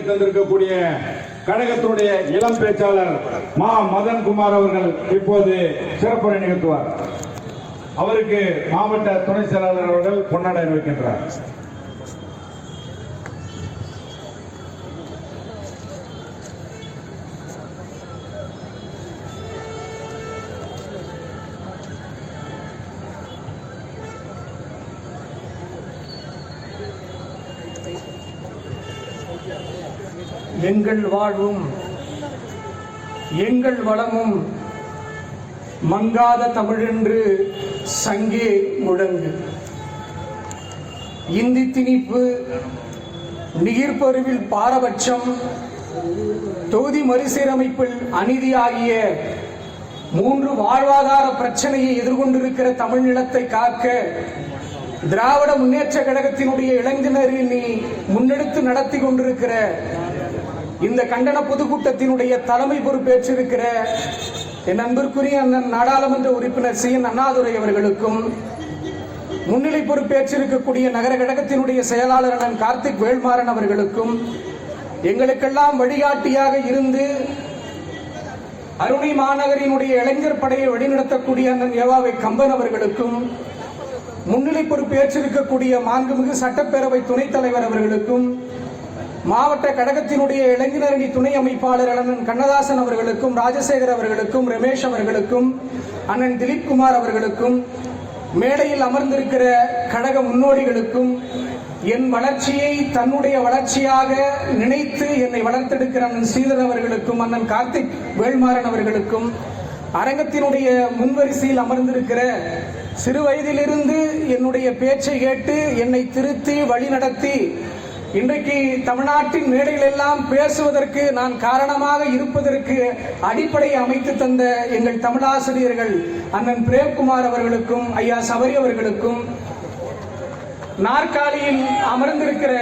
தந்திருக்கக்கூடிய கழகத்துடைய இளம் பேச்சாளர் மா மதன்குமார் அவர்கள் இப்போது சிறப்புரை நிகழ்த்துவார். அவருக்கு மாவட்ட துணை செயலாளர் அவர்கள் பொன்னாடை அணிவிக்கின்றார். எங்கள் வாழ்வும் எங்கள் வளமும் மங்காத தமிழென்று சங்கே முழங்கு. இந்தி திணிப்பு, நீர்ப்பருவில் பாரபட்சம், தொகுதி மறுசீரமைப்பில் அநீதி ஆகிய 3 வாழ்வாதார பிரச்சனையை எதிர்கொண்டிருக்கிற தமிழ் நிலத்தை காக்க திராவிட முன்னேற்ற கழகத்தினுடைய இளைஞரணி முன்னெடுத்து நடத்தி கொண்டிருக்கிற இந்த கண்டன பொதுக்கூட்டத்தினுடைய தலைமை பொறுப்பேற்றிருக்கிற என் அன்பிற்குரிய நாடாளுமன்ற உறுப்பினர் சி என் அண்ணாதுரை அவர்களுக்கும், முன்னிலை பொறுப்பேற்றிருக்கக்கூடிய நகர கழகத்தினுடைய செயலாளர் அண்ணன் கார்த்திக் வேல்மாறன் அவர்களுக்கும், எங்களுக்கெல்லாம் வழிகாட்டியாக இருந்து அருணை மாநகரினுடைய இளைஞர் படையை வழிநடத்தக்கூடிய அண்ணன் ஏவாவை கம்பன் அவர்களுக்கும், முன்னிலை பொறுப்பேற்றிருக்கக்கூடிய மாண்புமிகு சட்டப்பேரவை துணைத் தலைவர் அவர்களுக்கும், மாவட்ட கழகத்தினுடைய இளைஞரணி துணை அமைப்பாளர் அண்ணன் கண்ணதாசன் அவர்களுக்கும், ராஜசேகர் அவர்களுக்கும், ரமேஷ் அவர்களுக்கும், அண்ணன் திலீப் குமார் அவர்களுக்கும், மேடையில் அமர்ந்திருக்கிற கழக முன்னோடிகளுக்கும், என் வளர்ச்சியை தன்னுடைய வளர்ச்சியாக நினைத்து என்னை வளர்த்தெடுக்கிற அண்ணன் ஸ்ரீதர் அவர்களுக்கும், அண்ணன் கார்த்திக் வேல்மாறன் அவர்களுக்கும், அரங்கத்தினுடைய முன்வரிசையில் அமர்ந்திருக்கிற சிறு வயதிலிருந்து என்னுடைய பேச்சை கேட்டு என்னை திருத்தி வழிநடத்தி இன்றைக்கு தமிழ்நாட்டின் மேடைகள் எல்லாம் பேசுவதற்கு நான் காரணமாக இருப்பதற்கு அடிப்படை அமைத்து தந்த எங்கள் தமிழாசிரியர்கள் அண்ணன் பிரேம்குமார் அவர்களுக்கும், ஐயா சபரி அவர்களுக்கும், நாற்காலியில் அமர்ந்திருக்கிற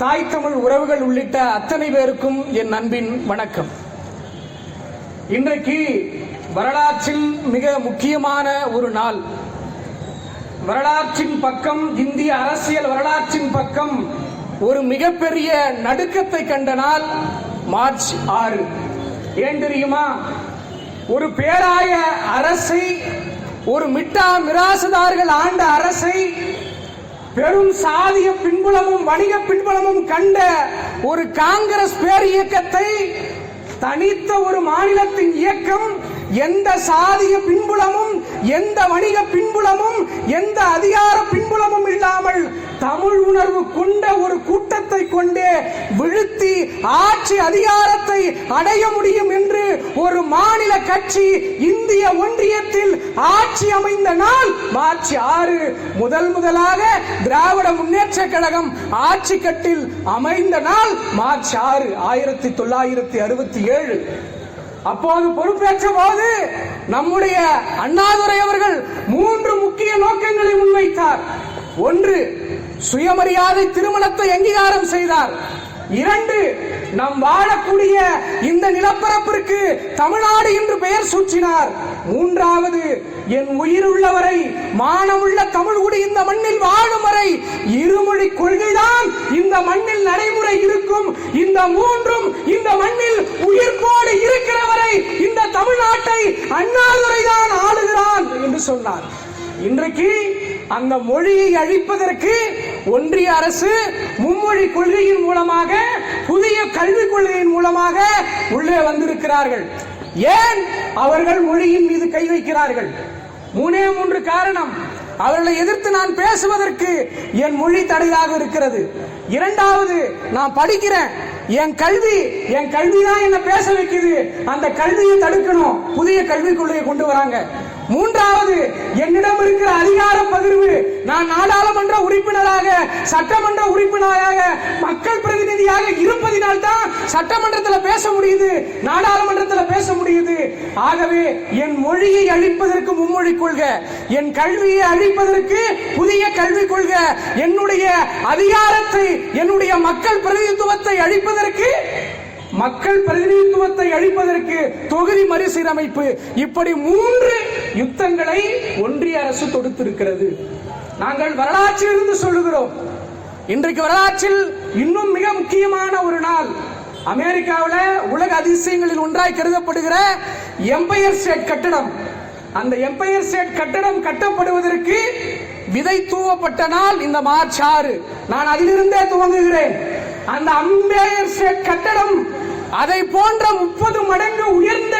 தாய் தமிழ் உறவுகள் உள்ளிட்ட அத்தனை பேருக்கும் என் அன்பின் வணக்கம். இன்றைக்கு வரலாற்றில் மிக முக்கியமான ஒரு நாள். வரலாற்றின் பக்கம், இந்திய அரசியல் வரலாற்றின் பக்கம் ஒரு மிகப்பெரிய நடுக்கத்தை கண்ட நாள் மார்ச் 6. ஏன் தெரியுமா? ஒரு பேராய அரசை, ஒரு மிட்டா மிராசுதார்கள் ஆண்ட அரசை, பெரும் சாதிய பின்புலமும் வணிக பின்புலமும் கண்ட ஒரு காங்கிரஸ் பேர் இயக்கத்தை, தனித்த ஒரு மாநிலத்தின் இயக்கம் எந்த சாதிய பின்புலமும், எந்த வணிக பின்புலமும், எந்த அதிகார பின்புலமும் இல்லாமல் தமிழ் உணர்வு கொண்ட ஒரு கூட்டத்தை கொண்டே வீழ்த்தி ஆட்சி அதிகாரத்தை அடைய முடியும் என்று ஒரு மாநில கட்சி இந்திய ஒன்றியத்தில் ஆட்சி அமைந்த நாள் மார்ச் 6. முதலாக திராவிட முன்னேற்ற கழகம் ஆட்சி கட்டில் அமைந்த நாள் மார்ச் 6, 1967. அப்போது பொறுப்பேற்ற போது நம்முடைய அண்ணாதுரை அவர்கள் 3 முக்கிய நோக்கங்களை முன்வைத்தார். 1, சுயமரியாதை திருமணத்தை அங்கீகாரம் செய்தார். 2, நாம் வாழக்கூடிய இந்த நிலப்பரப்பிற்கு தமிழ்நாடு என்று பெயர் சூட்டினார். 3வது, என் உயிருள்ளவரை, மானமுள்ள தமிழ்குடி இந்த மண்ணில் வாழும் வரை இருமொழி கொள்கைதான் இந்த மண்ணில் நடைமுறை இருக்கும். இந்த 3ம் இந்த மண்ணில் உயிர்ப்போடு இருக்கிற வரை இந்த தமிழ்நாட்டை அண்ணாதுரை தான் ஆளுகிறான் என்று சொன்னார். இன்றைக்கு அந்த மொழியை அழிப்பதற்கு ஒன்றிய அரசு மும்மொழி கொள்கையின் மூலமாக, புதிய கல்விக் கொள்கையின் மூலமாக உள்ளே வந்திருக்கிறார்கள். ஏன் அவர்கள் மொழியின் மீது கை வைக்கிறார்கள்? 3 காரணம். அவர்களை எதிர்த்து நான் பேசுவதற்கு என் மொழி தடையாக இருக்கிறது. 2வது, நான் படிக்கிறேன், என் கல்வி தான் என்ன பேச வைக்குது, அந்த கல்வியை தடுக்கணும், புதிய கல்விக் கொள்கையை கொண்டு வராங்க. 3வது, என்னிடம் இருக்கிற அதிகார பகிர்வு, நான் நாடாளுமன்ற உறுப்பினராக, சட்டமன்ற உறுப்பினராக, மக்கள் பிரதிநிதியாக இருப்பதினால் தான் சட்டமன்றத்தில் பேச முடியுது, நாடாளுமன்றத்தில் பேச முடியுது. ஆகவே என் மொழியை அழிப்பதற்கு மும்மொழி கொள்கை, என் கல்வியை அழிப்பதற்கு புதிய கல்விக் கொள்கை, என்னுடைய அதிகாரத்தை, என்னுடைய மக்கள் பிரதிநிதித்துவத்தை அழிப்பதற்கு தொகுதி மறுசீரமைப்பு, இப்படி 3 யுத்தங்களை ஒன்றிய அரசு தொடுத்திருக்கிறது. நாங்கள் வரலாற்றிலிருந்து சொல்லுகிறோம். இன்றைக்கு வரலாற்றில் இன்னும் மிக முக்கியமான ஒரு நாள் அமெரிக்காவில் உலக அதிசயங்களில் ஒன்றாய் கருதப்படுகிற எம்பயர் ஸ்டேட் கட்டடம். அந்த எம்பயர் ஸ்டேட் கட்டடம் கட்டப்படுவதற்கு விதை தூவப்பட்ட நாள் இந்த மார்ச் 6. நான் அதிலிருந்தே துவங்குகிறேன். அந்த எம்பயர் ஸ்டேட் கட்டடம் அதை போன்ற 30 மடங்கு உயர்ந்த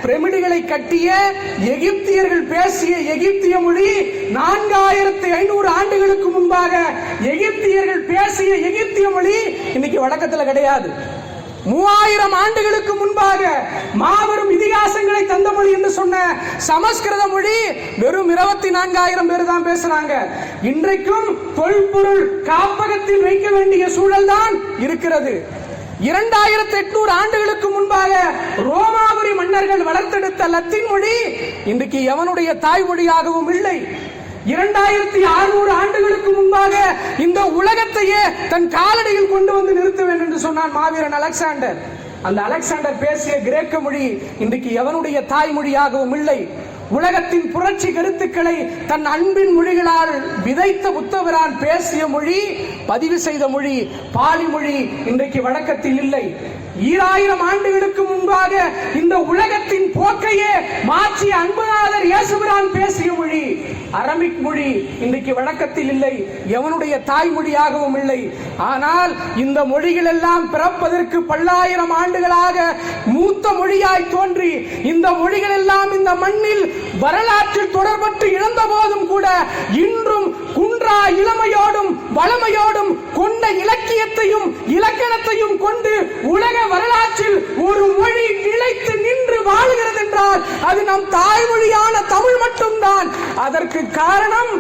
பிரமிடுகளை கட்டிய எகிப்தியர்கள் பேசிய எகிப்திய மொழி 4500 ஆண்டுகளுக்கு முன்பாக எகிப்தியர்கள் பேசிய எகிப்திய மொழி இன்னைக்கு வழக்கத்தில் கிடையாது. 3000 ஆண்டுகளுக்கு முன்பாக மாபெரும் இதிகாசங்களை தந்த மொழி என்று சொன்ன சமஸ்கிருத மொழி வெறும் 24,000 பேர் தான் பேசுறாங்க. இன்றைக்கும் தொல்பொருள் காப்பகத்தில் வைக்க வேண்டிய சூழல் தான் இருக்கிறது. 2800 ஆண்டுகளுக்கு முன்பாக ரோமாபுரி மன்னர்கள் வளர்த்தெடுத்த லத்தீன் மொழி இன்றைக்கு எவனுடைய தாய்மொழியாகவும் இல்லை. 2600 ஆண்டுகளுக்கு முன்பாக இந்த உலகத்தையே தன் காலடியில் கொண்டு வந்து நிறுத்துவேன் என்று சொன்னான் மாவீரன் அலெக்சாண்டர். அந்த அலெக்சாண்டர் பேசிய கிரேக்க மொழி இன்றைக்கு எவனுடைய தாய்மொழியாகவும் இல்லை. உலகத்தின் புரட்சி கருத்துக்களை தன் அன்பின் மொழிகளால் விதைத்த புத்தவரால் பேசிய மொழி, பதிவு செய்த மொழி பாலி மொழி இன்றைக்கு வழக்கத்தில் இல்லை. 2000 ஆண்டுகளுக்கு முன்பாக இந்த உலகத்தின் போக்கையே மாற்றிய அன்புநாதர் இயேசுபிரான் பேசிய மொழி அரபிக் மொழி இன்றைக்கு வழக்கத்தில் இல்லை, எவனுடைய தாய்மொழியாகவும் இல்லை. ஆனால் இந்த மொழிகள் எல்லாம் பிறப்பதற்கு பல்லாயிரம் ஆண்டுகளாக மூத்த மொழியாய் தோன்றி இந்த மொழிகள் எல்லாம் இந்த மண்ணில் வரலாற்றில் தொடர்பற்று இழந்த போதும் கூட இன்றும் குன்றா இளமையோடும் வளமையோடும் கொண்ட இலக்கியத்தையும் இலக்கணத்தையும் கொண்டு உலக வரலாற்றில் ஒரு மொழி நிலைத்து நின்று வாழுகிறது என்றால் அது நம் தாய்மொழியான தமிழ் மட்டும்தான். அதற்கு காரணம்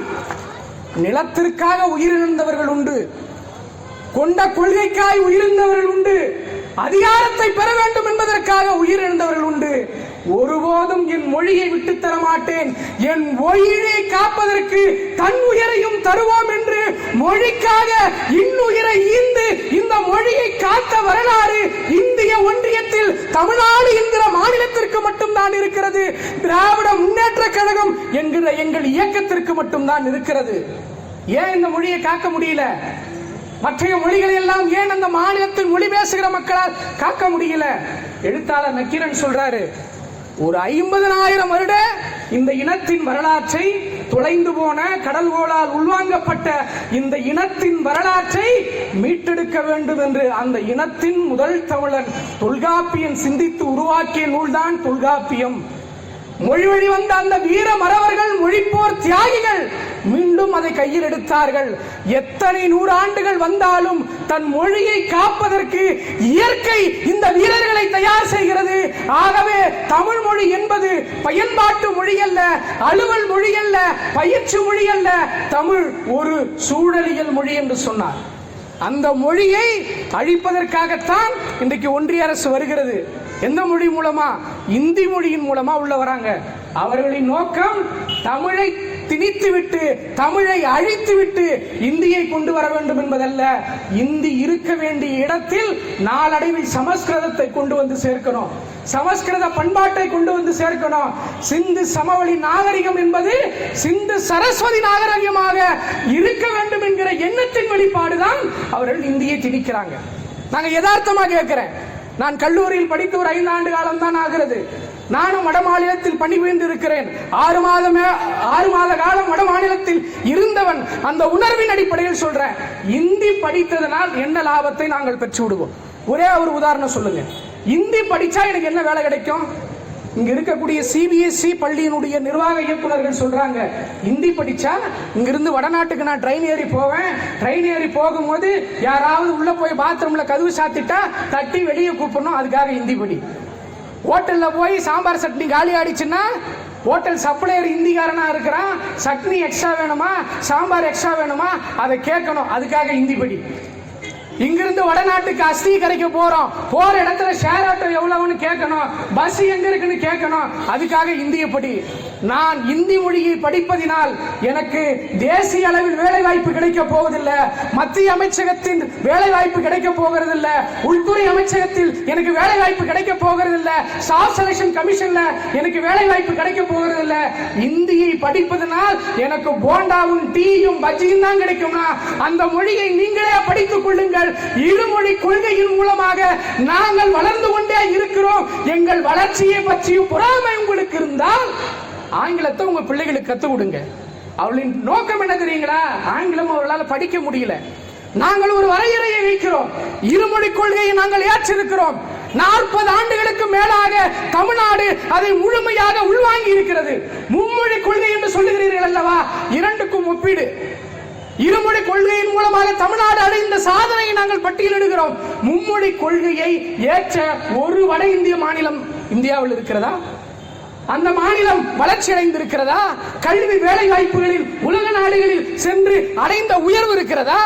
நிலத்திற்காக உயிரிழந்தவர்கள் உண்டு, கொண்ட கொள்கைக்காய் உயிரிழந்தவர்கள் உண்டு, அதிகாரத்தை பெற வேண்டும் என்பதற்காக உயிரிழந்தவர்கள் உண்டு. ஒருபோதும் என் மொழியை விட்டு தர மாட்டேன், என் மொழியை காப்பதற்கு தன் உயிரையும் தருவோம் என்று மொழிக்காக இன்னுயிரை ஈந்து இந்த மொழியை காத்த வரலாறு இந்திய ஒன்றியத்தில் தமிழ்நாடு என்கிற மாநிலத்திற்கு மட்டும்தான் இருக்கிறது. திராவிட முன்னேற்ற கழகம் என்கிற எங்கள் இயக்கத்திற்கு மட்டும்தான் இருக்கிறது. ஏன் இந்த மொழியை காக்க முடியல? மற்ற மொழிகளை எல்லாம் ஏன் அந்த மாநிலத்தில் மொழி பேசுகிற மக்களால் காக்க முடியல? எழுத்தாளர் நக்கீரன் சொல்றாரு, ஒரு 50,000 வருட இந்த இனத்தின் வரலாற்றை, தொலைந்து போன கடல்கோளால் உள்வாங்கப்பட்ட இந்த இனத்தின் வரலாற்றை மீட்டெடுக்க வேண்டும் என்று அந்த இனத்தின் முதல் தமிழன் தொல்காப்பியன் சிந்தித்து உருவாக்கிய நூல்தான் தொல்காப்பியம். மொழி வழி வந்த அந்த வீர மறவர்கள், மொழிப்போர் தியாகிகள் மீண்டும் அதை கையில் எடுத்தார்கள். எத்தனை 100 ஆண்டுகள் வந்தாலும் தன் மொழியை காப்பதற்கு இயற்கை இந்த வீரர்களை தயார் செய்கிறது. ஆகவே தமிழ் மொழி என்பது பயன்பாட்டு மொழி அல்ல, அலுவல் மொழி அல்ல, பயிற்சி மொழி அல்ல, தமிழ் ஒரு சூழலியல் மொழி என்று சொன்னார். அந்த மொழியை அழிப்பதற்காகத்தான் இன்றைக்கு ஒன்றிய அரசு வருகிறது. எந்த மொழி மூலமா? இந்தி மொழியின் மூலமா உள்ள வராங்க. அவர்களின் நோக்கம் தமிழை திணித்துவிட்டு, தமிழை அழித்துவிட்டு இந்தியை கொண்டு வர வேண்டும் என்பதல்ல. இந்தி இருக்க வேண்டிய இடத்தில் நாளடைவில் சமஸ்கிருதத்தை கொண்டு வந்து சேர்க்கணும், சமஸ்கிருத பண்பாட்டை கொண்டு வந்து சேர்க்கணும். சிந்து சமவெளி நாகரிகம் என்பது சிந்து சரஸ்வதி நாகரிகமாக இருக்க வேண்டும் என்கிற எண்ணத்தின் வெளிப்பாடுதான் அவர்கள் இந்தியை திணிக்கிறாங்க. நாங்க யதார்த்தமா கேட்கிறேன். நான் கல்லூரியில் படித்து ஒரு 5 ஆண்டு காலம் தான் ஆகிறது. நானும் வட மாநிலத்தில் பணிபுரிந்து இருக்கிறேன். 6 மாத காலம் வட மாநிலத்தில் இருந்தவன். அந்த உணர்வின் அடிப்படையில் சொல்றேன், இந்தி படித்ததனால் என்ன லாபத்தை நாங்கள் பெற்று விடுவோம்? ஒரே ஒரு உதாரணம் சொல்லுங்க. இந்தி படிச்சா எனக்கு என்ன வேலை கிடைக்கும்? இங்க இருக்கக்கூடிய சிபிஎஸ்இ பள்ளியினுடைய நிர்வாக இயக்குநர்கள் சொல்றாங்க, இந்தி படிச்சா இங்கிருந்து வடநாட்டுக்கு நான் ட்ரெயின் ஏறி போவேன். ட்ரெயின் ஏறி போகும்போது யாராவது உள்ள போய் பாத்ரூம்ல கதவு சாத்திட்டா தட்டி வெளியே கூப்பிடணும், அதுக்காக இந்தி படி. ஹோட்டல்ல போய் சாம்பார் சட்னி காலி ஆடிச்சுன்னா ஹோட்டல் சப்ளையர் இந்திக்காரனா இருக்கிறான், சட்னி எக்ஸ்ட்ரா வேணுமா, சாம்பார் எக்ஸ்ட்ரா வேணுமா, அதை கேட்கணும், அதுக்காக இந்தி படி. இங்கிருந்து வடநாட்டுக்கு அஸ்தி கரைக்கு போறோம், போற இடத்துல ஷேர் ஆட்டோ எவ்வளவுன்னு கேட்கணும், பஸ் எங்க இருக்குன்னு கேட்கணும், அதுக்காக இந்திய படி. நான் இந்தி மொழியை படிப்பதினால் எனக்கு தேசிய அளவில் வேலை வாய்ப்பு கிடைக்க போவதில்லை, மத்திய அமைச்சகத்தின் வேலை வாய்ப்பு கிடைக்க போகிறதில்ல, உள்துறை அமைச்சகத்தில் எனக்கு வேலை வாய்ப்பு கிடைக்க போகிறதில்ல, ஸ்டாஃப் செலக்ஷன் கமிஷன்ல எனக்கு வேலை வாய்ப்பு கிடைக்க போகிறதில்ல, இந்தியை படிப்பதனால் எனக்கு போண்டாவும் டீயும் பஜ்ஜியும் தான் கிடைக்கும்னா அந்த மொழியை நீங்களே படித்துக் கொள்ளுங்கள். இருமொழி கொள்கையின் மூலமாக நாங்கள் வளர்ந்து கொண்டே இருக்கிறோம். எங்கள் வளர்ச்சியை பற்றியும் பொறாமை உங்களுக்கு இருந்தால் ஆங்கிலத்தை உங்க பிள்ளைகளுக்கு கத்து கொடுங்க. அவளின் நோக்கம் என்ன தெரியுங்களா? ஆங்கிலம் அவர்களால் படிக்க முடியல. நாங்கள் ஒரு வரையறையை வைக்கிறோம். இருமொழி கொள்கையை நாங்கள் ஏற்றிருக்கிறோம். 40 ஆண்டுகளுக்கு மேலாக தமிழ்நாடு அதை முழுமையாக உள்வாங்கி இருக்கிறது. மும்மொழி கொள்கை என்று சொல்லுகிறீர்கள் அல்லவா? இரண்டுக்கும் ஒப்பீடு. இருமொழி கொள்கையின் மூலமாக தமிழ்நாடு அடைந்த சாதனையை நாங்கள் பட்டியலிடுகிறோம். மும்மொழி கொள்கையை ஏற்ற ஒரு வட இந்திய மாநிலம் இந்தியாவில் இருக்கிறதா? அந்த மாநிலம் வளர்ச்சி அடைந்திருக்கிறதா? கல்வி வேலை வாய்ப்புகளில் உலக நாடுகளில் சென்று அடைந்த உயர்வு இருக்கிறதா?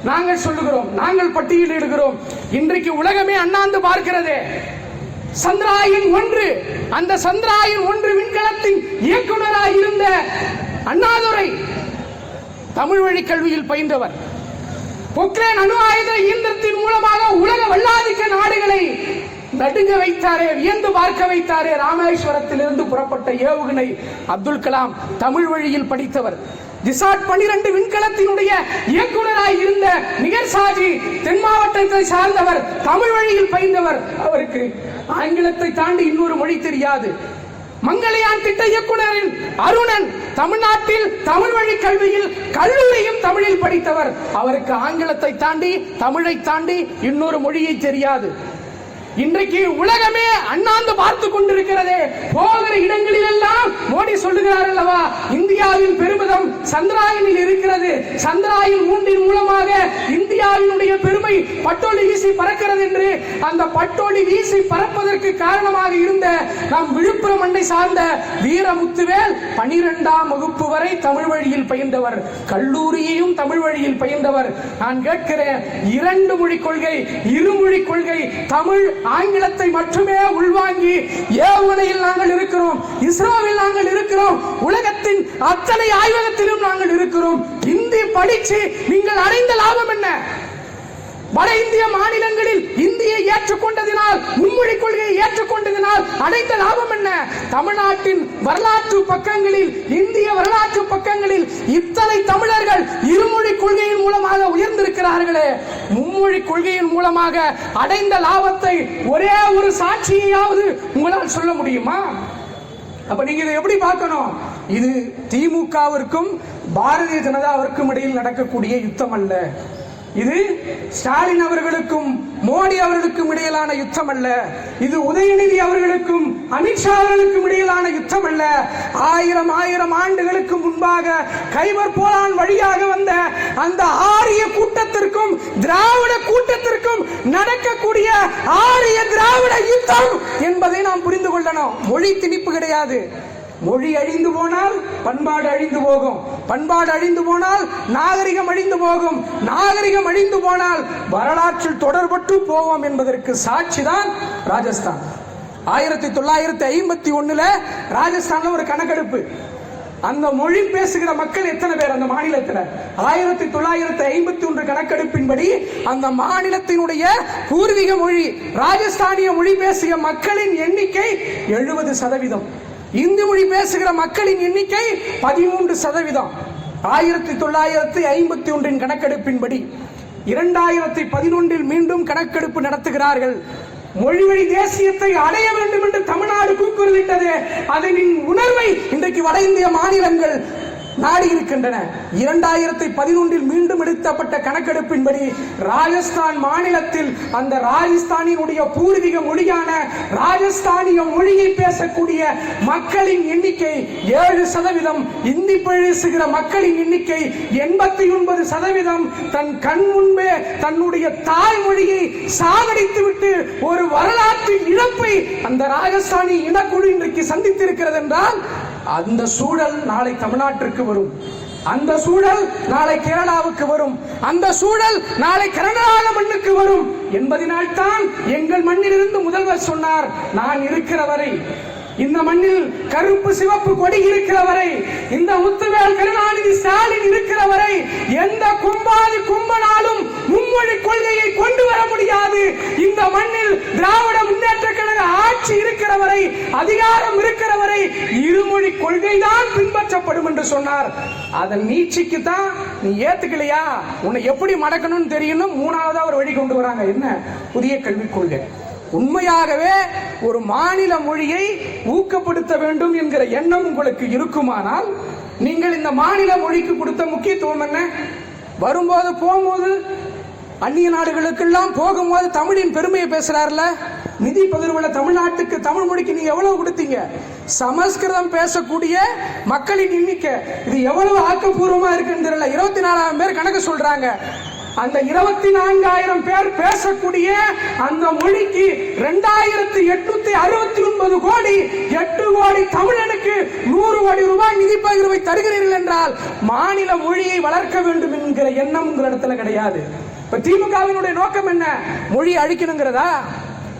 நாங்கள் சொல்லுகிறோம், நாங்கள் பட்டியலிடுகிறோம். இன்றைக்கு உலகமே அண்ணாந்து பார்க்கிறது. சந்திராயன் 1, அந்த சந்திராயன் 1 விண்கலத்தின் இயக்குநராக இருந்த அண்ணாதுரை தமிழ் வழி கல்வியில் பயின்றவர். பொக்ரேன் அணு ஆயுத இயந்திரத்தின் மூலமாக உலக வல்லாதிக்க நாடுகளை நடுங்க வைத்தாரே, வியந்து பார்க்க வைத்தாரே. ராமேஸ்வரத்திலிருந்து புறப்பட்ட ஏவுகணை அப்துல் கலாம் தமிழ் வழியில் படித்தவர். ஜிசாட் 12 விண்கலத்தினுடைய இயக்குநராக இருந்த நிகர் சாஜி தென் மாவட்டத்தை சார்ந்தவர், தமிழ் வழியில் பயின்றவர். அவருக்கு ஆங்கிலத்தை தாண்டி இன்னொரு மொழி தெரியாது. மங்களையான் திட்ட இயக்குநரின் அருணன் தமிழ்நாட்டில் தமிழ் வழி கல்வியில் கல்லூரியும் தமிழில் படித்தவர். அவருக்கு ஆங்கிலத்தை தாண்டி தமிழை தாண்டி இன்னொரு மொழியை தெரியாது. இன்றைக்கு உலகமே அண்ணாந்து பார்த்து கொண்டிருக்கிறதே. போகிற இடங்களில் எல்லாம் மோடி சொல்லுகிறார் அல்லவா, இந்தியாவின் பெருமிதம் சந்திராயனில் இருக்கிறது. சந்திராயன் 3 மூலமாக இந்தியாவினுடைய பெருமை பட்டோலி வீசி பறக்கிறது என்று. அந்த பட்டோலி வீசி பறப்பதற்கு காரணமாக இருந்த நம் விழுப்புரம் மண்ணை சார்ந்த வீரமுத்துவேல் 12ஆம் வகுப்பு வரை தமிழ் வழியில் பயின்றவர், கல்லூரியையும் தமிழ் வழியில் பயின்றவர். நான் கேட்கிறேன், 2 மொழி கொள்கை, இருமொழி கொள்கை, தமிழ் ஆங்கிலத்தை மட்டுமே உள்வாங்கி ஏவுகணையில் நாங்கள் இருக்கிறோம், இஸ்ரோவில் நாங்கள் இருக்கிறோம், உலகத்தின் அத்தனை ஆய்வகத்திலும் நாங்கள் இருக்கிறோம். இந்தி படிச்சு நீங்கள் அடைந்த லாபம் என்ன? வட இந்திய மாநிலங்களில் இந்தியை ஏற்றுக்கொண்டதினால், மும்மொழி கொள்கையை ஏற்றுக்கொண்டதினால் அடைந்த லாபம் என்ன? தமிழ்நாட்டின் வரலாற்று பக்கங்களில், இந்திய வரலாற்று பக்கங்களில் இத்தனை தமிழர்கள் இருமொழி கொள்கையின் மூலமாக உயர்ந்திருக்கிறார்களே, மும்மொழி கொள்கையின் மூலமாக அடைந்த லாபத்தை ஒரே ஒரு சாட்சியையாவது உங்களால் சொல்ல முடியுமா? அப்ப நீங்க இதை எப்படி பார்க்கணும்? இது திமுகவிற்கும் பாரதிய ஜனதாவிற்கும் இடையில் நடக்கக்கூடிய யுத்தம் அல்ல. இது ஸ்டாலின் அவர்களுக்கும் மோடி அவர்களுக்கும் இடையிலான யுத்தம் அல்ல. இது உதயநிதி அவர்களுக்கும் அமித்ஷா அவர்களுக்கும் இடையிலான யுத்தம் அல்ல. ஆயிரம் ஆண்டுகளுக்கு முன்பாக கைபர் போலான் வழியாக வந்த அந்த ஆரிய கூட்டத்திற்கும் திராவிட கூட்டத்திற்கும் நடக்கக்கூடிய ஆரிய திராவிட யுத்தம் என்பதை நாம் புரிந்து கொள்ளணும். மொழி திணிப்பு கிடையாது. மொழி அழிந்து போனால் பண்பாடு அழிந்து போகும், பண்பாடு அழிந்து போனால் நாகரிகம் அழிந்து போகும், நாகரிகம் அழிந்து போனால் வரலாற்றில் தொடர்பட்டு போவோம் என்பதற்கு சாட்சிதான் ராஜஸ்தான். 1951 ராஜஸ்தான்ல ஒரு கணக்கெடுப்பு. அந்த மொழி பேசுகிற மக்கள் எத்தனை பேர் அந்த மாநிலத்தில்? 1951 கணக்கெடுப்பின்படி அந்த மாநிலத்தினுடைய பூர்வீக மொழி ராஜஸ்தானிய மொழி பேசுகிற மக்களின் எண்ணிக்கை 70%. இந்தி மொழி பேசுகிற மக்களின் எண்ணிக்கை 13%. 1951 கணக்கெடுப்பின்படி 2011 மீண்டும் கணக்கெடுப்பு நடத்துகிறார்கள். மொழி வழி தேசியத்தை அடைய வேண்டும் என்று தமிழ்நாடு கூக்குரலிட்டது. அதனின் உணர்வை இன்றைக்கு வட இந்திய மாநிலங்கள் நாடி இருக்கின்றன. 2011 மீண்டும் எடுக்கப்பட்ட கணக்கெடுப்பின்படி ராஜஸ்தான் மாநிலத்தில் அந்த ராஜஸ்தானினுடைய பூர்வீக மொழியான ராஜஸ்தானிய மொழியை பேசக்கூடிய மக்களின் எண்ணிக்கை 7%. இந்தி பேசுகிற மக்களின் எண்ணிக்கை 89%. தன் கண் முன்பே தன்னுடைய தாய்மொழியை சாகடித்துவிட்டு ஒரு வரலாற்று இழப்பை அந்த ராஜஸ்தானி இனக்குழு இன்றைக்கு சந்தித்திருக்கிறது என்றால், அந்த சூழல் நாளை தமிழ்நாட்டிற்கு வரும், அந்த சூழல் நாளை கேரளாவுக்கு வரும், அந்த சூழல் நாளை கர்நாடக மண்ணுக்கு வரும் என்பதனால்தான் எங்கள் மண்ணிலிருந்து முதல்வர் சொன்னார், நான் இருக்கிற வரை இந்த மண்ணில் கருப்பு சிவப்பு கொடி இருக்கிற வரை, இந்த முத்துவேல் கருணாநிதி ஸ்டாலின் இருக்கிற வரை எந்த கும்பாதி கும்பனாலும் மும்மொழி கொள்கையை கொண்டு வர முடியாது. இந்த மண்ணில் திராவிட முன்னேற்ற கழக ஆட்சி இருக்கிற வரை, அதிகாரம் இருக்கிற வரை இருமொழி கொள்கை தான் பின்பற்றப்படும் என்று சொன்னார். அதன் நீட்சிக்கு தான் நீ ஏத்துக்கலையா, உன்னை எப்படி மடக்கணும்னு தெரியணும். மூணாவதா ஒரு வழி கொண்டு வராங்க. என்ன? புதிய கல்விக் கொள்கை. உண்மையாகவே ஒரு மாநில மொழியை ஊக்கப்படுத்த வேண்டும் என்கிற எண்ணம் உங்களுக்கு இருக்குமானால் நீங்கள் இந்த மாநில மொழிக்கு கொடுத்த முக்கியத்துவம் என்ன? வரும்போது போகும்போது அந்நிய நாடுகளுக்கெல்லாம் போகும்போது தமிழின் பெருமையை பேசுறாருல. நிதி பகிர்வுல தமிழ்நாட்டுக்கு தமிழ் மொழிக்கு நீங்க எவ்வளவு கொடுத்தீங்க? சமஸ்கிருதம் பேசக்கூடிய மக்களின் எண்ணிக்கை இது எவ்வளவு ஆக்கப்பூர்வமா இருக்குன்னு தெரியல. 24,000 பேர் கணக்கு சொல்றாங்க. அந்த 24,000 பேர் பேசக்கூடிய அந்த மொழிக்கு 2,869 கோடி, 8 கோடி தமிழனுக்கு 100 கோடி ரூபாய் நிதி பகிர்வை தருகிறீர்கள் என்றால் மாநில மொழியை வளர்க்க வேண்டும் என்கிற எண்ணம் உங்களிடத்துல கிடையாது. இப்ப திமுகவினுடைய நோக்கம் என்ன? மொழி அழிக்கணுங்கிறதா?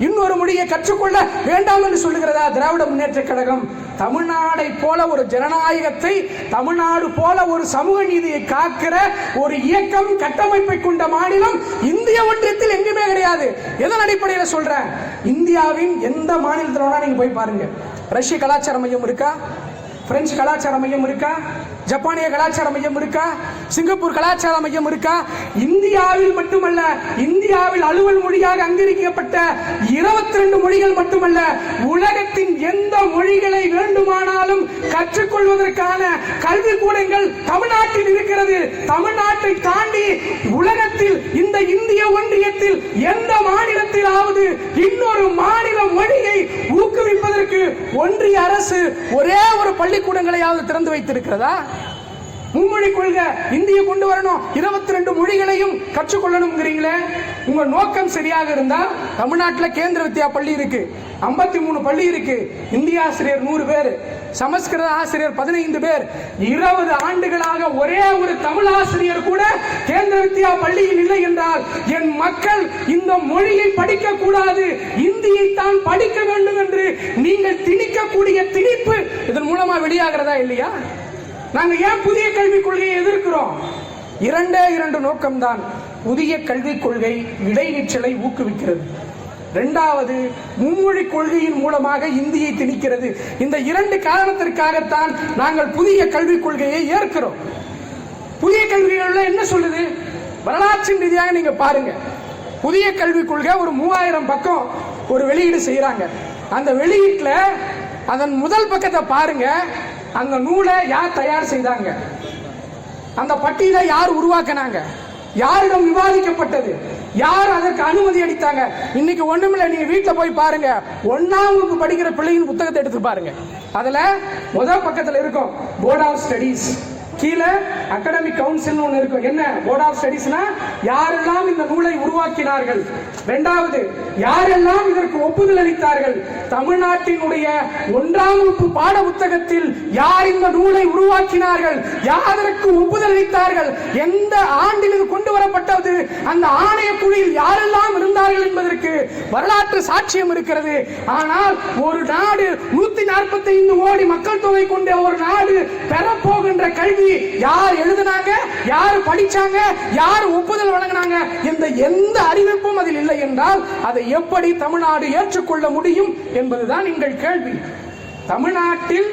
இன்னொரு மொழியை கற்றுக்கொள்ள வேண்டாம் என்று சொல்லுகிறதா திராவிட முன்னேற்ற கழகம்? தமிழ்நாடை போல ஒரு ஜனநாயகத்தை, தமிழ்நாடு போல ஒரு சமூக நீதியை காக்கிற ஒரு இயக்கம், கட்டமைப்பை கொண்ட மாநிலம் இந்திய ஒன்றியத்தில் எங்குமே கிடையாது. எதன் அடிப்படையில் சொல்றேன்? இந்தியாவின் எந்த மாநிலத்தில் நீங்க போய் பாருங்க. ரஷ்ய கலாச்சார மையம் இருக்கா? பிரெஞ்சு கலாச்சார மையம் இருக்கா? ஜப்பானிய கலாச்சார மையம் இருக்கா? சிங்கப்பூர் கலாச்சார மையம் இருக்கா? இந்தியாவில் மட்டுமல்ல, இந்தியாவில் அலுவல் மொழியாக அங்கீகரிக்கப்பட்ட 22 மொழிகள் மட்டுமல்ல, உலகத்தின் எந்த மொழிகளை வேண்டுமானாலும் கற்றுக்கொள்வதற்கான கல்வி கூடங்கள் தமிழ்நாட்டில் இருக்கிறது. தமிழ்நாட்டை தாண்டி உலகத்தில் இந்த இந்திய ஒன்றியத்தில் எந்த மாநிலத்திலாவது இன்னொரு மாநில மொழியை ஊக்குவிப்பதற்கு ஒன்றிய அரசு ஒரே ஒரு பள்ளிக்கூடங்களையாவது திறந்து வைத்திருக்கிறதா? மும்மொழி கொள்கை இந்திய கொண்டு வரணும், 22 மொழிகளையும் கற்றுக்கொள்ளணும்ங்கிறீங்களே. உங்க நோக்கம் சரியாக இருந்தா தமிழ்நாட்டில் கேந்திர வித்யா பள்ளி இருக்கு, 53 பள்ளி இருக்கு, இந்திய ஆசிரியர் 100 பேர், சமஸ்கிருத ஆசிரியர் 15 பேர். 20 ஆண்டுகளாக ஒரே ஒரு தமிழ் ஆசிரியர் கூட கேந்திர வித்யா பள்ளியில் இல்லை என்றால் என் மக்கள் இந்த மொழியை படிக்க கூடாது, இந்தியை தான் படிக்க வேண்டும் என்று நீங்கள் திணிக்கக்கூடிய திணிப்பு இதன் மூலமா வெளியாகிறதா இல்லையா? நாங்க ஏன் புதிய கல்விக் கொள்கையை எதிர்க்கிறோம்? 2 நோக்கம்தான். புதிய கல்விக் கொள்கை இடைநிற்றலை ஊக்குவிக்கிறது. 2வது, மும்மொழி கொள்கையின் மூலமாக இந்தியை திணிக்கிறது. இந்த 2 காரணத்திற்காகத்தான் நாங்கள் புதிய கல்விக் கொள்கையை ஏற்கிறோம். புதிய கல்விகள் என்ன சொல்லுது? வரலாற்றின் ரீதியாக நீங்க பாருங்க. புதிய கல்விக் கொள்கை ஒரு 3000 பக்கம் ஒரு வெளியீடு செய்யறாங்க. அந்த வெளியீட்டுல அதன் முதல் பக்கத்தை பாருங்க. அந்த நூலை யார் தயார் செய்தாங்க? அந்த பட்டியலை யார் உருவாக்கினாங்க? யாரிடம் விவாதிக்கப்பட்டது? யார் அதற்கு அனுமதி அளித்தாங்க? இன்னைக்கு ஒண்ணுமில்ல, நீங்க வீட்டுல போய் பாருங்க. 1ஆம் வகுப்பு படிக்கிற பிள்ளையின் புத்தகத்தை எடுத்து பாருங்க. அதுல முதல் பக்கத்துல இருக்கும் போர்ட் ஆஃப் ஸ்டடீஸ், கீழே அகாடமிக் கவுன்சில் ஒன்று இருக்கும். என்ன போர்ட் ஆஃப் ஸ்டடீஸ்னா யாரெல்லாம் இந்த நூலை உருவாக்கினார்கள், 2வது யாரெல்லாம் இதற்கு ஒப்புதல் அளித்தார்கள், தமிழ்நாட்டினுடைய 1ஆம் வகுப்பு பாட புத்தகத்தில் யார் இந்த நூலை உருவாக்கினார்கள், யாருக்கு ஒப்புதல் அளித்தார்கள், எந்த ஆண்டில் இது கொண்டு வரப்பட்டது, அந்த ஆணைய குழுவில் யாரெல்லாம் இருந்தார்கள் என்பதற்கு வரலாற்று சாட்சியம் இருக்கிறது. ஆனால் ஒரு நாடு 145 கோடி மக்கள் தொகை கொண்ட ஒரு நாடு பெறப்போகின்ற கல்வி யார் எழுதினாங்க, யார் படிச்சாங்க, யார் ஒப்புதல் வழங்கினாங்க என்ற எந்த அறிவிப்பும் அதில் இல்லை என்றால் அதை எப்படி தமிழ்நாடு ஏற்றுக்கொள்ள முடியும் என்பதுதான் எங்கள் கேள்வி. தமிழ்நாட்டில்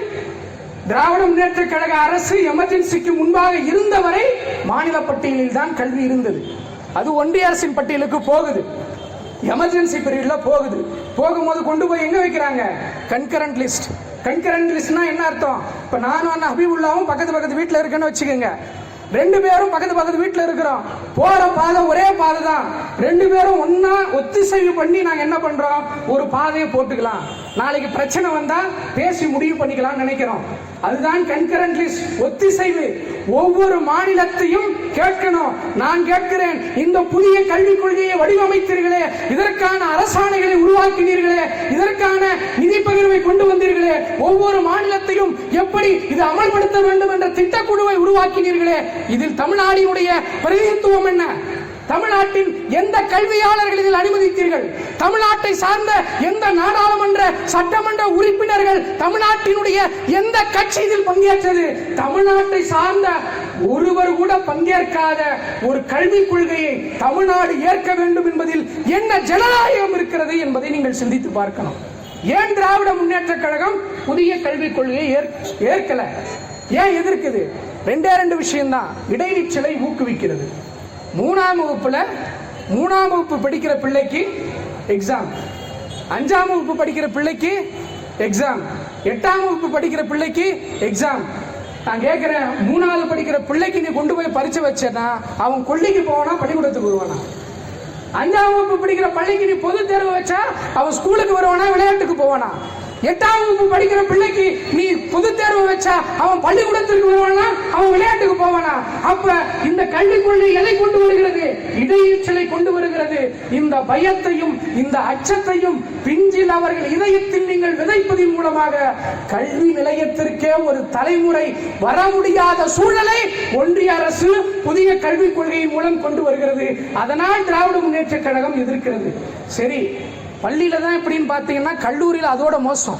திராவிட முன்னேற்ற கழக அரசு எமர்ஜென்சிக்கு முன்பாக இருந்தவரை மாநில பட்டியலில் தான் கல்வி இருந்தது. அது ஒன்றிய அரசின் பட்டியலுக்கு போகுது, எமர்ஜென்சி பீரியட்ல போகுது. போகும்போது கொண்டு போய் எங்க வைக்கிறாங்க? Concurrent list. கன்கரண்ட் லிஸ்ட்னா என்ன அர்த்தம்? இப்ப நானும் அண்ணா ஹபீபுல்லாவும் பக்கத்து வீட்டுல இருக்கேன்னு வச்சுக்கோங்க. 2 பேரும் பக்கத்து வீட்டுல இருக்கிறோம். போற பாதை ஒரே பாதை தான். 2 பேரும் ஒன்னா ஒத்திசைவு பண்ணி நாங்க என்ன பண்றோம்? ஒரு பாதையை போட்டுக்கலாம். நாளைக்கு பிரச்சனை வந்தா பேசி முடிவு பண்ணிக்கலாம் நினைக்கிறோம். அதுதான் கன்கரண்ட் லிஸ்ட், ஒத்திசைவு. ஒவ்வொரு மாநிலத்தையும் கேட்கணும். நான் கேட்கிறேன், இந்த புதிய கல்விக் கொள்கையை வடிவமைத்தீர்களே, இதற்கான அரசாணைகளை உருவாக்கினீர்களே, இதற்கான நிதி பகிர்வை கொண்டு வந்தீர்களே, ஒவ்வொரு மாநிலத்தையும் எப்படி இது அமல்படுத்த வேண்டும் என்ற திட்டக்குழுவை உருவாக்கினீர்களே, இதில் தமிழ்நாட்டினுடைய பிரதிநிதித்துவம் என்ன? தமிழ்நாட்டின் எந்த கல்வியாளர்கள் இதில் அனுமதித்தீர்கள்? தமிழ்நாட்டை சார்ந்த எந்த நாடாளுமன்ற சட்டமன்ற உறுப்பினர்கள், தமிழ்நாட்டினுடைய எந்த கட்சி இதில் பங்கேற்றது? தமிழ்நாட்டை சார்ந்த ஒருவர் கூட பங்கேற்காத ஒரு கல்விக் கொள்கையை தமிழ்நாடு ஏற்க வேண்டும் என்பதில் என்ன ஜனநாயகம் இருக்கிறது என்பதை நீங்கள் சிந்தித்து பார்க்கணும். ஏன் திராவிட முன்னேற்ற கழகம் புதிய கல்விக் கொள்கையை ஏற்கல? ஏன் எதிர்க்குது? ரெண்டு விஷயம்தான். இடைநிற்றலை ஊக்குவிக்கிறது. மூணாம் வகுப்பு படிக்கிற பிள்ளைக்கு எக்ஸாம், 5ஆம் வகுப்பு படிக்கிற பிள்ளைக்கு எக்ஸாம், 8ஆம் வகுப்பு படிக்கிற பிள்ளைக்கு எக்ஸாம். நான் கேட்கிறேன், 3வது படிக்கிற பிள்ளைக்கு நீ கொண்டு போய் பரிச்சை வச்சேன்னா அவன் கொள்ளைக்கு போவானா, பள்ளிக்கூடத்துக்கு வருவானா? 5ஆம் வகுப்பு படிக்கிற பள்ளிக்கு நீ பொது தேர்வு வச்சா அவன் ஸ்கூலுக்கு வருவானா, விளையாட்டுக்கு போவானா? 8ஆம் வகுப்பு படிக்கிற பிள்ளைக்கு நீ பொது தேர்வு வச்சா அவன் பள்ளிக்கூடத்திற்கு வருவானா, அவன் விளையாட்டுக்கு போவானா? அப்ப இந்த கல்விக் கொள்கை எதை கொண்டு வருகிறது? இடைநிற்றலை கொண்டு வருகிறது. இந்த பயத்தையும் இந்த அச்சத்தையும் பிஞ்சில் அவர்கள் இதயத்தில் நீங்கள் விதைப்பதின் மூலமாக கல்வி நிலையத்திற்கே ஒரு தலைமுறை வர முடியாத சூழலை ஒன்றிய அரசு புதிய கல்விக் கொள்கையின் மூலம் கொண்டு வருகிறது. அதனால் திராவிட முன்னேற்ற கழகம் எதிர்க்கிறது. சரி, பள்ளியில தான் எப்படின்னு பாத்தீங்கன்னா, கல்லூரியில் அதோட மோசம்.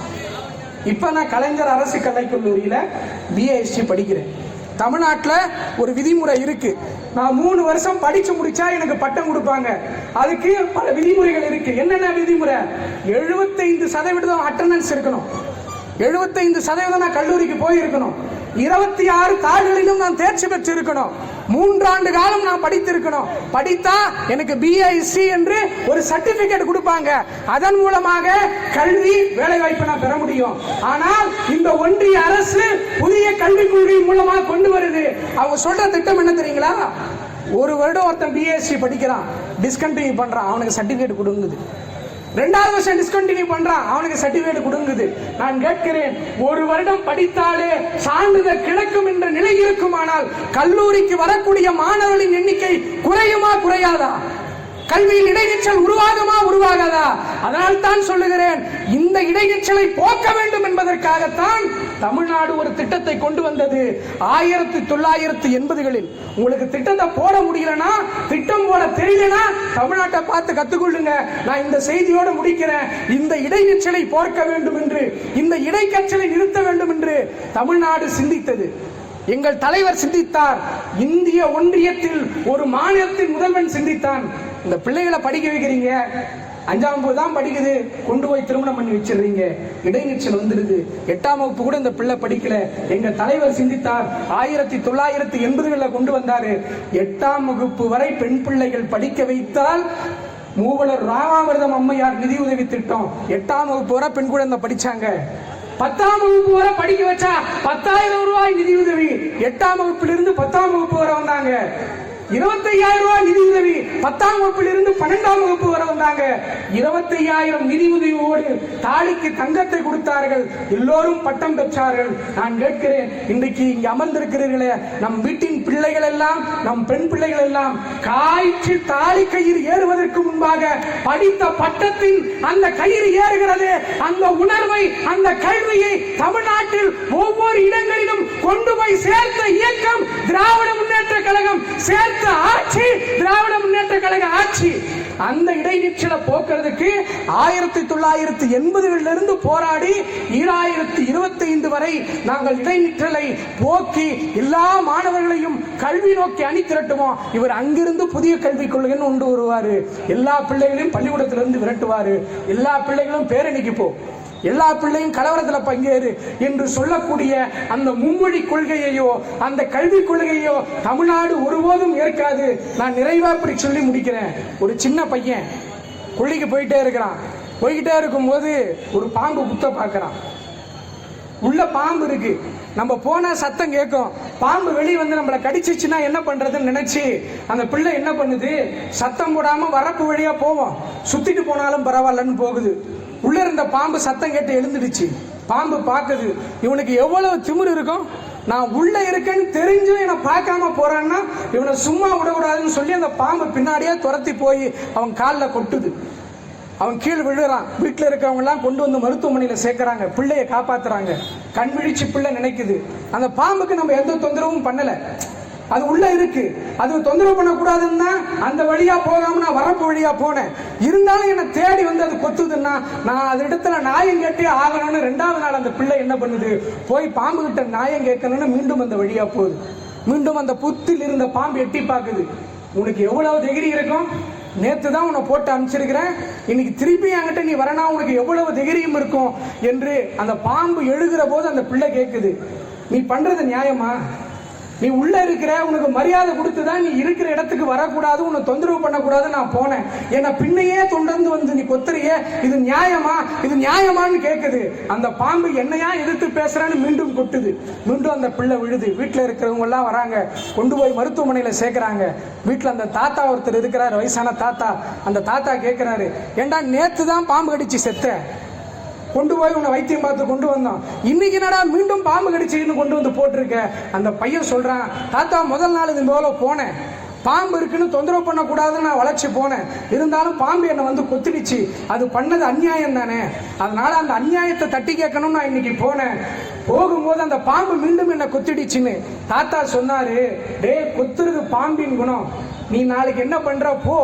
இப்ப நான் கலைஞர் அரசு கலைக்கல்லூரியில பிஏஎஸ்சி படிக்கிறேன். தமிழ்நாட்டில் ஒரு விதிமுறை இருக்கு. நான் 3 வருஷம் படிச்சு முடிச்சா எனக்கு பட்டம் கொடுப்பாங்க. அதுக்கு பல விதிமுறைகள் இருக்கு. என்னென்ன விதிமுறை? 75% அட்டெண்டன்ஸ் இருக்கணும். 75% நான் கல்லூரிக்கு போயிருக்கணும். 26 தாள்களிலும் நான் தேர்ச்சி பெற்று இருக்கணும். 3 ஆண்டு காலம் நான் படித்திருக்கணும். படித்தா எனக்கு பிஐசி என்று ஒரு சர்டிபிகேட் கொடுப்பாங்க. அதன் மூலமாக கல்வி வேலை வாய்ப்பை நான் பெற முடியும். ஆனால் இந்த ஒன்றிய அரசு புதிய கல்விக் கொள்கை மூலமாக கொண்டு வருது. அவங்க சொல்ற திட்டம் என்ன தெரியுங்களா? 1 வருடம் ஒருத்தன் பிஎஸ்சி படிக்கிறான், டிஸ்கண்டினியூ பண்றான், அவனுக்கு சர்டிபிகேட் கொடுங்குது. 2வது வருஷம் டிஸ்கண்டினியூ பண்றான், அவனுக்கு சர்டிபிகேட் கொடுங்குது. நான் கேட்கிறேன், 1 வருடம் படித்தாலே சான்றிதழ் கிடைக்கும் என்ற நிலை இருக்குமானால் கல்லூரிக்கு வரக்கூடிய மாணவர்களின் எண்ணிக்கை குறையுமா, குறையாதா? கல்வியில் இடைநிற்றல் உருவாகுமா, உருவாகாதா? அதனால் தான் சொல்லுகிறேன், இந்த இடைநிற்றலை போக்க வேண்டும் என்பதற்காகத்தான் தமிழ்நாடு ஒரு திட்டத்தை கொண்டு வந்தது. 1980களில் உங்களுக்கு திட்டத்தை போட முடியலனா, திட்டம் போட தெரியலனா தமிழ்நாட்டை பார்த்து கத்துக்கொள்ளுங்க. நான் இந்த செய்தியோடு முடிக்கிறேன். இந்த இடைநிற்றலை போக்க வேண்டும் என்று, இந்த இடைக்கற்றலை நிறுத்த வேண்டும் என்று தமிழ்நாடு சிந்தித்தது. எங்கள் தலைவர் சிந்தித்தார். இந்திய ஒன்றியத்தில் ஒரு மாநிலத்தின் முதல்வன் சிந்தித்தான். இந்த பிள்ளைகளை படிக்க வைக்கிறீங்க, 5ஆம் வகுப்பு தான் படிக்குது, கொண்டு போய் திருமணம் பண்ணி வச்சிடுறீங்க, இடைநிற்றல் வந்துடுது. 8ஆம் வகுப்பு கூட இந்த பிள்ளை படிக்கல. எங்க தலைவர் சிந்தித்தார். 1980களில் கொண்டு வந்தாரு. 8ஆம் வகுப்பு வரை பெண் பிள்ளைகள் படிக்க வைத்தால் மூவலர் ராமாமிர்தம் அம்மையார் நிதியுதவி திட்டம். 8ஆம் வகுப்பு வரை பெண் குழந்தை படிச்சாங்க. 10ஆம் வகுப்பு வரை படிக்க வச்சா 10,000 ரூபாய் நிதியுதவி. 8ஆம் வகுப்பிலிருந்து 10ஆம் வகுப்பு வரை வந்தாங்க. 25,000 ரூபாய் நிதியுதவி. 10ஆம் வகுப்பிலிருந்து 12ஆம் வகுப்பு வரை வந்தாங்க. 25,000 நிதியுதவியோடு தாலிக்கு தங்கத்தை கொடுத்தார்கள். எல்லோரும் பட்டம் பெற்றார்கள். நான் கேட்கிறேன், இன்றைக்கு இங்க அமர்ந்திருக்கிறீர்களே, நம் வீட்டின் பிள்ளைகள் எல்லாம், நம் பெண் பிள்ளைகள் எல்லாம் காய்ச்சி தாலி கயிறு ஏறுவதற்கு முன்பாக படித்த பட்டத்தின் அந்த கயிறு ஏறுகிறது. அந்த உணர்வை, அந்த கல்வியை தமிழ்நாட்டில் ஒவ்வொரு இடங்களிலும் கொண்டு போய் சேர்த்த இயக்கம் திராவிட முன்னேற்ற கழகம், சேர்த்த ஆட்சி திராவிட முன்னேற்ற கழக ஆட்சி. அந்த இடைநிற்றலை போக்குறதுக்கு 1980களில் இருந்து போராடி 2025 வரை நாங்கள் இடைநிற்றலை போக்கி எல்லா மாணவர்களையும் கல்வி நோக்கி அணி திரட்டுவோம். இவர் அங்கிருந்து புதிய கல்விக் கொள்கைன்னு கொண்டு வருவாரு. எல்லா பிள்ளைகளையும் பள்ளிக்கூடத்திலிருந்து விரட்டுவாரு. எல்லா பிள்ளைகளும் பேரணிக்கு போ, எல்லா பிள்ளையும் கலவரத்தில் பங்கேறு என்று சொல்லக்கூடிய அந்த மும்மொழி கொள்கையையோ அந்த கல்விக் கொள்கையோ தமிழ்நாடு ஒருபோதும் ஏற்காது. நான் நிறைவா இப்படி சொல்லி முடிக்கிறேன். ஒரு சின்ன பையன் கொள்ளைக்கு போயிட்டே இருக்கிறான். போய்கிட்டே இருக்கும்போது ஒரு பாம்பு குத்த பார்க்கறான். உள்ள பாம்பு இருக்கு. நம்ம போனா சத்தம் கேட்கும். பாம்பு வெளியே வந்து நம்மளை கடிச்சிச்சுன்னா என்ன பண்றதுன்னு நினைச்சு அந்த பிள்ளை என்ன பண்ணுது, சத்தம் போடாம வரப்பு வழியா போவோம், சுத்திட்டு போனாலும் பரவாயில்லன்னு போகுது. உள்ள இருந்த பாம்பு சத்தம் கேட்டு எழுந்துடுச்சு. பாம்பு பார்க்குது. இவனுக்கு எவ்வளவு திமிரு இருக்கும். நான் உள்ள இருக்கேன்னு தெரிஞ்சும் என்னை பார்க்காம போறான்னா இவனை சும்மா விடக்கூடாதுன்னு சொல்லி அந்த பாம்பு பின்னாடியே துரத்தி போய் அவன் காலில் கொட்டுது. அவன் கீழ் விழுறான். வீட்டில் இருக்கவங்க எல்லாம் கொண்டு வந்து மருத்துவமனையில் சேர்க்கறாங்க. பிள்ளைய காப்பாத்துறாங்க. கண் விழிச்சு பிள்ளை நினைக்குது, அந்த பாம்புக்கு நம்ம எந்த தொந்தரவும் பண்ணல. அது உள்ள இருக்கு. அது தொந்தரவு பண்ணக்கூடாதுன்னா அந்த வழியா போகாம நான் வரப்பு வழியா போனேன். இருந்தாலும் என்ன தேடி வந்து அது கொத்துதுன்னா நான் அது இடத்துல நியாயம் கேட்டே ஆகணும்னு 2வது நாள் அந்த பிள்ளை என்ன பண்ணுது, போய் பாம்பு கிட்ட நியாயம் கேட்கணும்னு மீண்டும் அந்த வழியா போகுது. மீண்டும் அந்த புத்தில் இருந்த பாம்பு எட்டி பார்க்குது. உனக்கு எவ்வளவு தைரியம் இருக்கும்? நேத்து தான் உன்னை போட்டு அனுப்பிச்சிருக்கிறேன், இன்னைக்கு திருப்பி என்கிட்ட நீ வரனா உனக்கு எவ்வளவு தைரியம் இருக்கும் என்று அந்த பாம்பு எழுகிற போது அந்த பிள்ளை கேட்குது, நீ பண்றது நியாயமா? நீ உள்ள இருக்கிற, உனக்கு மரியாதை கொடுத்துதான் நீ இருக்கிற இடத்துக்கு வரக்கூடாது, உன்னை தொந்தரவு பண்ணக்கூடாது நான் போனேன். என்ன பின்னையே தொடர்ந்து வந்து நீ கொத்துறியே, இது நியாயமா? இது நியாயமான்னு கேட்குது. அந்த பாம்பு என்னையா எதிர்த்து பேசுறான்னு மீண்டும் கொட்டுது. மீண்டும் அந்த பிள்ளை விழுது. வீட்டில் இருக்கிறவங்க எல்லாம் வராங்க, கொண்டு போய் மருத்துவமனையில சேர்க்கிறாங்க. வீட்டில் அந்த தாத்தா ஒருத்தர் இருக்கிறார், வயசான தாத்தா. அந்த தாத்தா கேட்கிறாரு, ஏண்டா நேத்து தான் பாம்பு கடிச்சு செத்த, கொண்டு போய் உன்னை வைத்தியம் பார்த்து கொண்டு வந்தோம், இன்னைக்கு என்னடா மீண்டும் பாம்பு கடிச்சுன்னு கொண்டு வந்து போட்டிருக்க? அந்த பையன் சொல்றான், தாத்தா முதல் நாள் இது போல போனேன், பாம்பு இருக்குன்னு தொந்தரவு பண்ணக்கூடாதுன்னு நான் வளைச்சு போனேன், இருந்தாலும் பாம்பு என்னை வந்து கொத்திடுச்சு, அது பண்ணது அநியாயம் தானே, அதனால அந்த அநியாயத்தை தட்டி கேட்கணும்னு நான் இன்னைக்கு போனேன். போகும்போது அந்த பாம்பு மீண்டும் என்னை கொத்திடுச்சுன்னு தாத்தா சொன்னாரு, டே கொத்துறது பாம்பின் குணம், நீ நாளைக்கு என்ன பண்ற, போ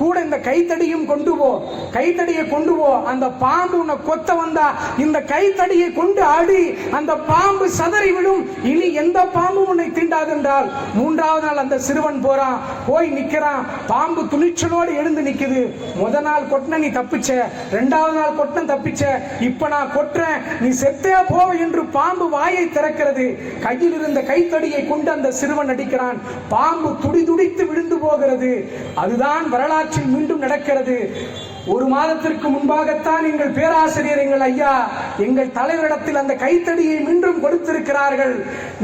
கூட இந்த கைத்தடியும் கொண்டு போ, கைத்தடியை கொண்டு போ, அந்த பாம்பு உன்னை கொத்த வந்தா இந்த கைத்தடியை கொண்டு அடி, அந்த பாம்பு சதறி விடும், இனி எந்த பாம்பு உன்னை தீண்டாது என்றால். 3வது நாள் அந்த சிறுவன் போறான், போய் நிக்கிறான், பாம்பு துணிச்சலோடு எழுந்து நிக்குது. முதல் நாள் கொட்டின நீ தப்பிச்ச, 2வது நாள் கொட்டின தப்பிச்ச, இப்ப நான் கொட்டுறேன், நீ செத்தே போ என்று பாம்பு வாயை திறக்கிறது. கையில் இருந்த கைத்தடியை கொண்டு அந்த சிறுவன் அடிக்கிறான், பாம்பு துடி துடித்து விழுந்து போகிறது. அதுதான் வரலாற்று மீண்டும் நடக்கிறது. 1 மாதத்திற்கு முன்பாகத்தான் எங்கள் பேராசிரியர், எங்கள் ஐயா, எங்கள் தலைவரிடத்தில் அந்த கைத்தடியை மீண்டும் கொடுத்திருக்கிறார்கள்.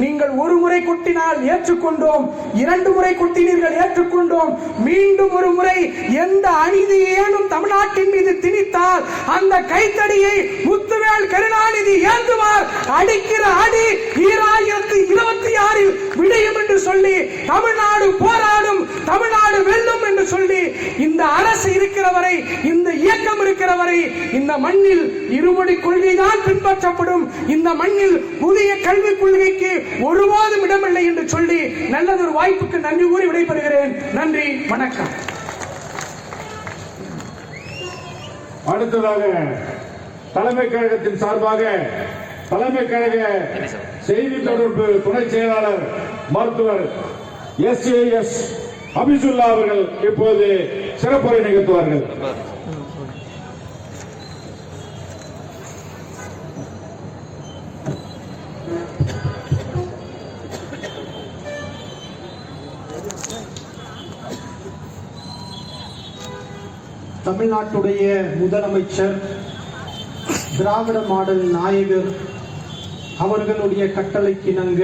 நீங்கள் 1 முறை கொட்டினால் ஏற்றுக்கொண்டோம், 2 முறை கொட்டினீர்கள் ஏற்றுக்கொண்டோம், மீண்டும் 1 முறை எந்த அநீதியேனும் தமிழ்நாட்டின் மீது திணித்தால் அந்த கைத்தடியை முத்துவேல் கருணாநிதி ஏந்துவார். அடிக்கிற அடி 2026 விடியும் என்று சொல்லி தமிழ்நாடு போராடும், தமிழ்நாடு வெல்லும் என்று சொல்லி இந்த அரசு இருக்கிற வரை, இந்த இயக்கம் இருக்கிற வரை இந்த மண்ணில் இருமொழி கொள்கைதான் பின்பற்றப்படும். இந்த மண்ணில் புதிய கல்விக் கொள்கைக்கு ஒருபோதும் இடமில்லை என்று சொல்லி நல்லதொரு வாய்ப்புக்கு நன்றி கூறி விடைபெறுகிறேன். நன்றி, வணக்கம். அடுத்ததாக தலைமை கழகத்தின் சார்பாக தலைமை கழக செய்தி தொடர்பு துணை செயலாளர் மருத்துவர் SAS அபிசுல்லா அவர்கள் இப்போது சிறப்புரை நிகழ்த்துவார்கள். தமிழ்நாட்டுடைய முதலமைச்சர், திராவிட மாடல் நாயகர் அவர்களுடைய கட்டளைக்கிணங்க